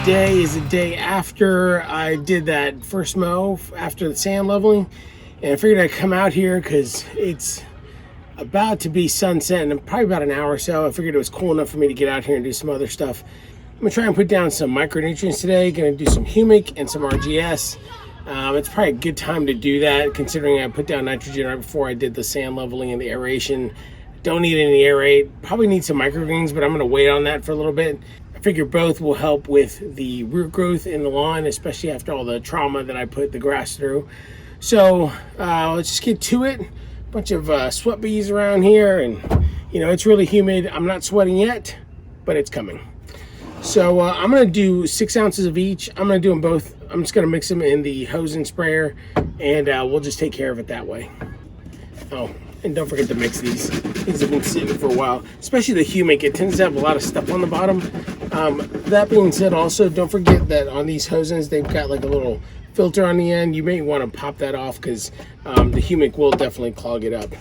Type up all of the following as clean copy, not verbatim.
Today is the day after I did that first mow after the sand leveling, and I figured I'd come out here because it's about to be sunset in probably about an hour or so. I figured it was cool enough for me to get out here and do some other stuff. I'm gonna try and put down some micronutrients today. Gonna do some humic and some RGS. It's probably a good time to do that considering I put down nitrogen right before I did the sand leveling and the aeration. Don't need any aerate, probably need some microgreens, but I'm gonna wait on that for a little bit. I figure both will help with the root growth in the lawn, especially after all the trauma that I put the grass through. So let's just get to it. Bunch of sweat bees around here, and you know, it's really humid. I'm not sweating yet, but it's coming. So I'm gonna do 6 ounces of each. I'm gonna do them both. I'm just gonna mix them in the hose and sprayer, and we'll just take care of it that way. Oh, and don't forget to mix these. These have been sitting for a while, especially the humic. It tends to have a lot of stuff on the bottom. That being said, also don't forget that on these hoses, they've got like a little filter on the end. You may want to pop that off because the humic will definitely clog it up.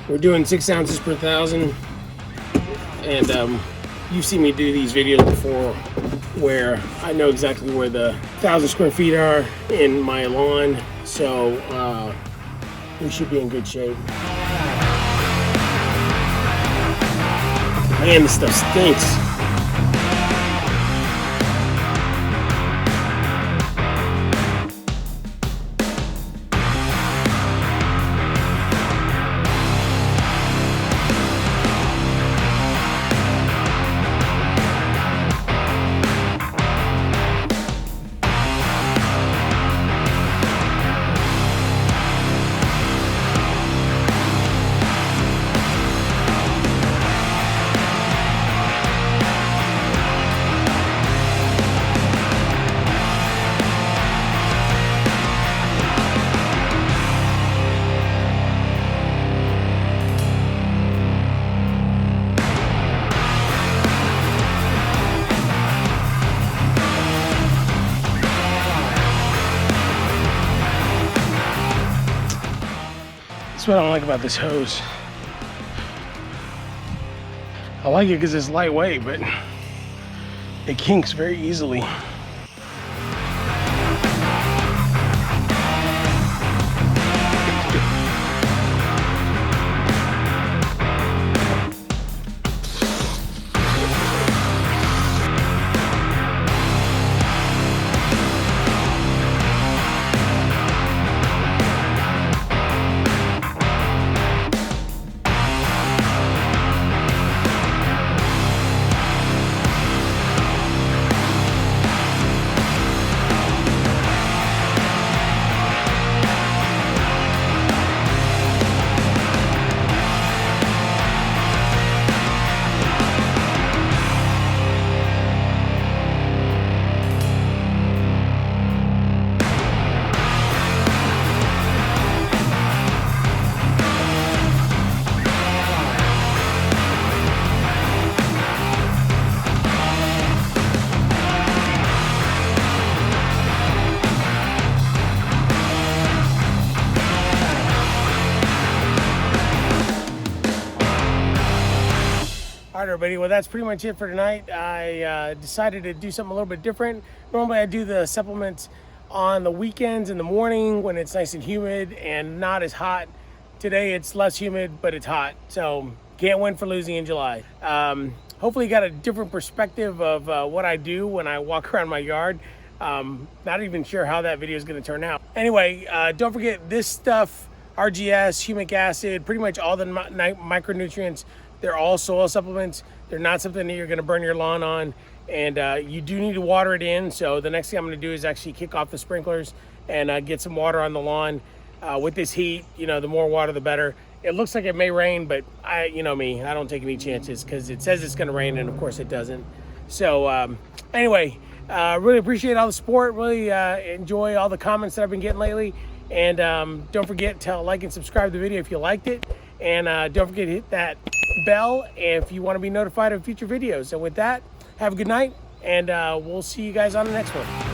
We're doing 6 ounces per 1,000, and you've seen me do these videos before where I know exactly where the 1,000 square feet are in my lawn, so we should be in good shape. Man, this stuff stinks. That's what I don't like about this hose. I like it because it's lightweight, but it kinks very easily. All right, everybody, well, that's pretty much it for tonight. I decided to do something a little bit different. Normally I do the supplements on the weekends in the morning when it's nice and humid and not as hot. Today it's less humid, but it's hot, so can't win for losing in July. Hopefully you got a different perspective of what I do when I walk around my yard. Not even sure how that video is going to turn out. Anyway, don't forget this stuff, RGS, humic acid, pretty much all the micronutrients. They're all soil supplements. They're not something that you're going to burn your lawn on, and you do need to water it in. So the next thing I'm going to do is actually kick off the sprinklers and get some water on the lawn. With this heat, you know, the more water the better. It looks like it may rain, but you know me, I don't take any chances because it says it's going to rain, and of course it doesn't. So anyway, really appreciate all the support. Really enjoy all the comments that I've been getting lately. And don't forget to like and subscribe to the video if you liked it. And don't forget to hit that bell if you want to be notified of future videos. So with that, have a good night, and we'll see you guys on the next one.